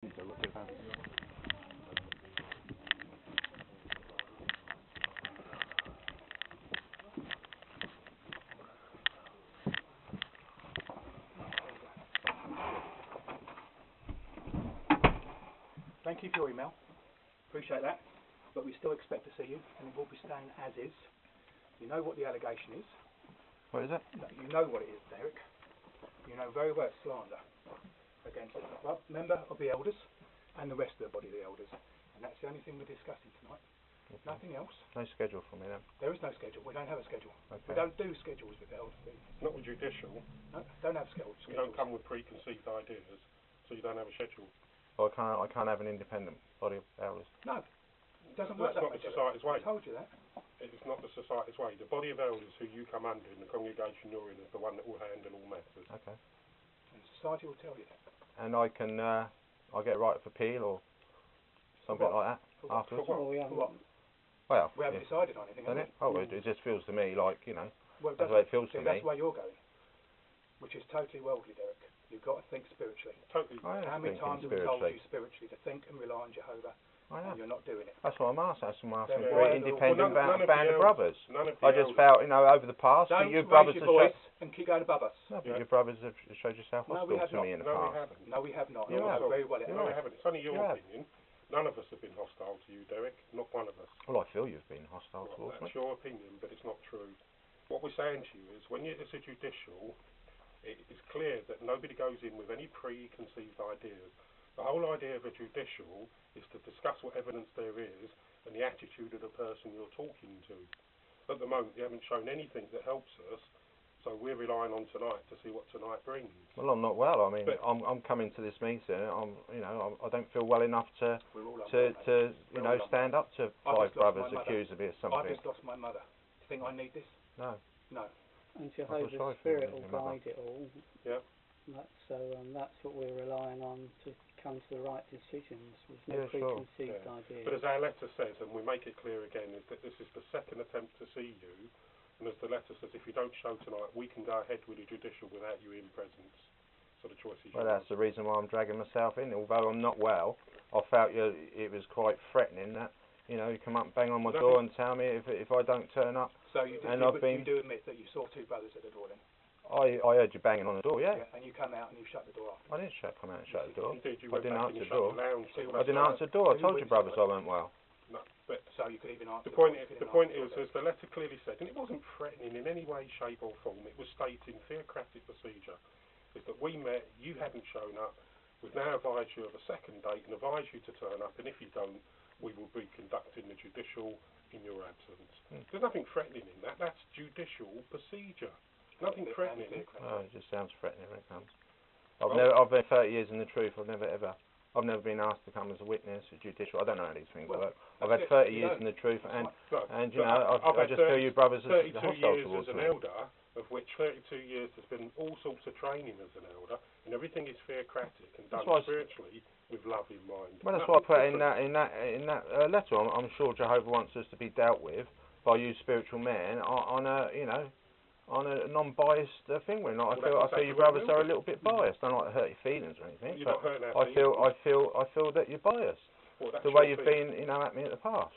Thank you for your email. Appreciate that. But we still expect to see you, and it will be staying as is. You know what the allegation is. What is it? You know what it is, Derek. You know very well it's slander against a member of the elders and the rest of the body of the elders. And that's the only thing we're discussing tonight. Okay. Nothing else. No schedule for me then? There is no schedule. We don't have a schedule. Okay. We don't do schedules with elders. Not with judicial. No, don't have schedules. You don't come with preconceived ideas, so you don't have a schedule. Well, I can't have an independent body of elders. No. It doesn't work that way. That's not the society's way. I told you that. It's not the society's way. The body of elders who you come under in the congregation you're in is the one that will handle all matters. Okay. And society will tell you that. And I can, I get a right of appeal or something like that afterwards? For what? Well, we haven't decided on anything, have we? Oh, it just feels to me like, you know, well, that's the way it feels to me. That's where you're going, which is totally worldly, Derek. You've got to think spiritually. Totally. How many times have we told you spiritually to think and rely on Jehovah? And you're not doing it. That's what I'm asking. That's what I'm asking. Yeah. For an independent band of brothers. I just elders. felt, you know, over the past, don't you brothers raise your voice and keep going above us. No, but your brothers have showed yourself hostile to me in the past. We haven't. No, we have not. You have. Very well. No, we haven't. It's only your opinion. None of us have been hostile to you, Derek. Not one of us. Well, I feel you've been hostile towards me. That's your opinion, but it's not true. What we're saying to you is, when it's a judicial, it's clear that nobody goes in with any preconceived ideas. The whole idea of a judicial is to discuss what evidence there is and the attitude of the person you're talking to. At the moment, you haven't shown anything that helps us, so we're relying on tonight to see what tonight brings. Well, I'm not well. I mean, I'm coming to this meeting. I don't feel well enough to stand up to five brothers accused of me of something. I've just lost my mother. Do you think I need this? No. No. And Jehovah's Spirit will guide it all. Yeah. That's what we're relying on to come to the right decisions. There's no preconceived ideas. But as our letter says, and we make it clear again, is that this is the second attempt to see you. And as the letter says, if you don't show tonight, we can go ahead with the judicial without you in presence. So the choice is yours. Well, that's the reason why I'm dragging myself in. Although I'm not well, I felt it was quite threatening that, you know, you come up and bang on my door and tell me if I don't turn up. So you do admit that you saw two brothers at the door then? I heard you banging on the door, yeah. And you come out and you shut the door after. I didn't come out and shut the door. You did. I didn't answer the door. I didn't answer the door. I told you brothers I weren't well. No, but so you could even answer. The point is, as the letter clearly said, and it wasn't threatening in any way, shape or form, it was stating theocratic procedure, is that we met, you hadn't shown up, we've now advised you of a second date and advised you to turn up, and if you don't, we will be conducting the judicial in your absence. There's nothing threatening in that. That's judicial procedure. Nothing threatening. Oh, it just sounds threatening when it comes. I've been 30 years in the truth. I've never been asked to come as a witness, a judicial. I don't know how these things work. I've had 30 years in the truth, and you know, I just feel you brothers are hostile towards me. 32 years as an elder, of which 32 years has been all sorts of training as an elder, and everything is theocratic and done spiritually with love in mind. Well, that's what I put in that letter. I'm sure Jehovah wants us to be dealt with by you spiritual men on a, you know, on a non-biased thing. I feel you brothers are a little bit biased. I don't like to hurt your feelings or anything, but I feel that you're biased. The way you've been, you know, at me in the past.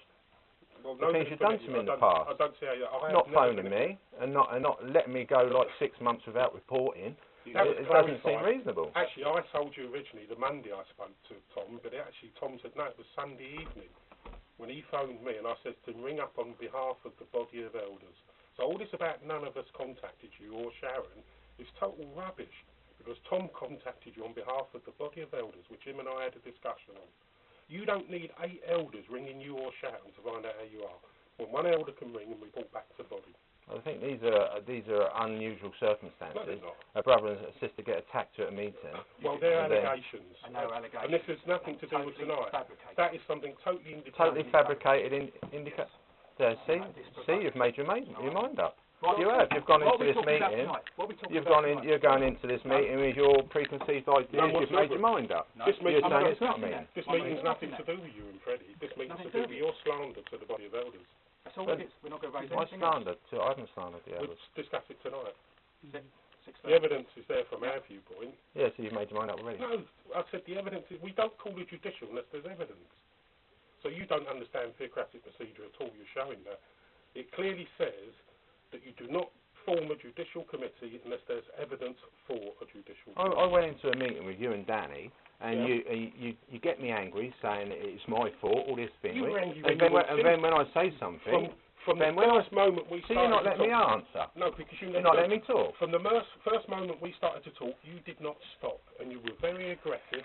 Well, the things you've done to me in the past. I don't see how not phoning me and not letting me go like 6 months without reporting. It doesn't seem reasonable. Actually, I told you originally the Monday I spoke to Tom, but Tom said no, it was Sunday evening when he phoned me, and I said to ring up on behalf of the body of elders. So all this about none of us contacted you or Sharon is total rubbish, because Tom contacted you on behalf of the body of elders, which him and I had a discussion on. You don't need 8 elders ringing you or Sharon to find out how you are. When one elder can ring and report back to the body. I think these are unusual circumstances. No, they're not. A brother and a sister get attacked at a meeting. Well, they're allegations. And this has nothing to do with tonight. That is something totally independent. Totally fabricated. See, you've made your mind up. You have. You've gone into this meeting. You're going into this meeting with your preconceived ideas. You've made your mind up. You're saying it's not me. This meeting's nothing to do with you and Freddie. This meeting's to do with your slander to the body of elders. That's all it is. We're not going to raise anything else. I haven't slandered the elders. We'll discuss it tonight. The evidence is there from our viewpoint. Yeah, so you've made your mind up already. No, I said the evidence is, we don't call it judicial unless there's evidence. So you don't understand theocratic procedure at all, you're showing that. It clearly says that you do not form a judicial committee unless there's evidence for a judicial committee. I went into a meeting with you and Danny, and you get me angry saying it's my fault, all this thing. You were angry and then when I say something, from the first moment we started you're not letting me answer. No, because you're not letting me talk. From the first moment we started to talk, you did not stop, and you were very aggressive,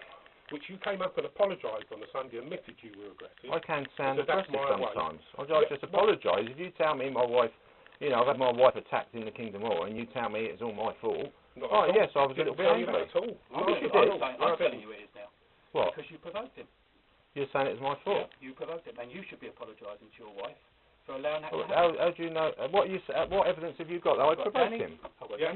which you came up and apologised on the Sunday, admitted you were aggressive. I can sound So that's aggressive my way. sometimes. I just apologise. If you tell me my wife, you know, I've had my wife attacked in the Kingdom Hall, and you tell me it's all my fault. Oh, yes, I was a little bit angry. At all. I'm telling you it is now. What? Because you provoked him. You're saying it's my fault? Yeah, you provoked him, and you should be apologising to your wife for allowing that to How happen. do you know? What evidence have you got that I provoked him? Yeah,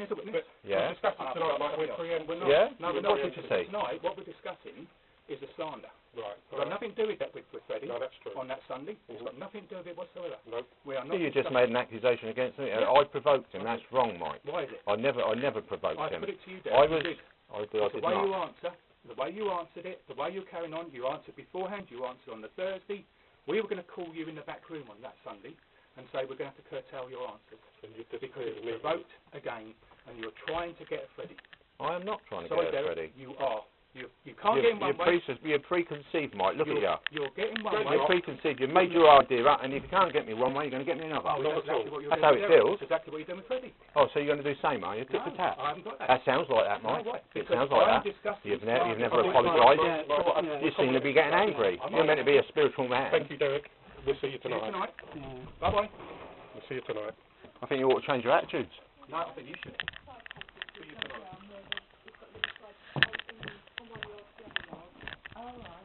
Yeah. We're discussing tonight, Mike, we're free and we're not. Yeah? No, we're What not. did you say? Tonight, what we're discussing is the slander. Right. It's got nothing to do with that with Freddie No, that's true. on that Sunday. It's got nothing to do with it whatsoever. No. We are not. You just made an accusation against me. Yeah. I provoked him. That's wrong, Mike. Why is it? I never provoked I him. put it to you, Dad. I You was. did. I The did way not. you answer, the way you answered it, the way you're carrying on, you answered beforehand, you answered on the Thursday. We were going to call you in the back room on that Sunday and say we're going to have to curtail your answers. And you Because it's provoked again and you're trying to get a Freddie. I am not trying to Sorry, get a Derek, Freddie. you are. You can't get in one way. You're preconceived, Mike. Look at you. You're getting one way. You're preconceived. You've made your idea up, and if you can't get me one way, you're going to get me another. Oh, that's exactly what you're That's doing how it with Derek. feels. That's exactly what you're doing with Freddie. Oh, so you're going to do the same, are you? Tit for tat. I haven't got that. That sounds like that, Mike. No, It sounds like that. You've never apologised. You seem to be getting angry. You're meant to be a spiritual man. Thank you, Derek. We'll see you See you tonight. Yeah. Bye-bye. We'll see you tonight. I think you ought to change your attitudes. No, I think you should. All right.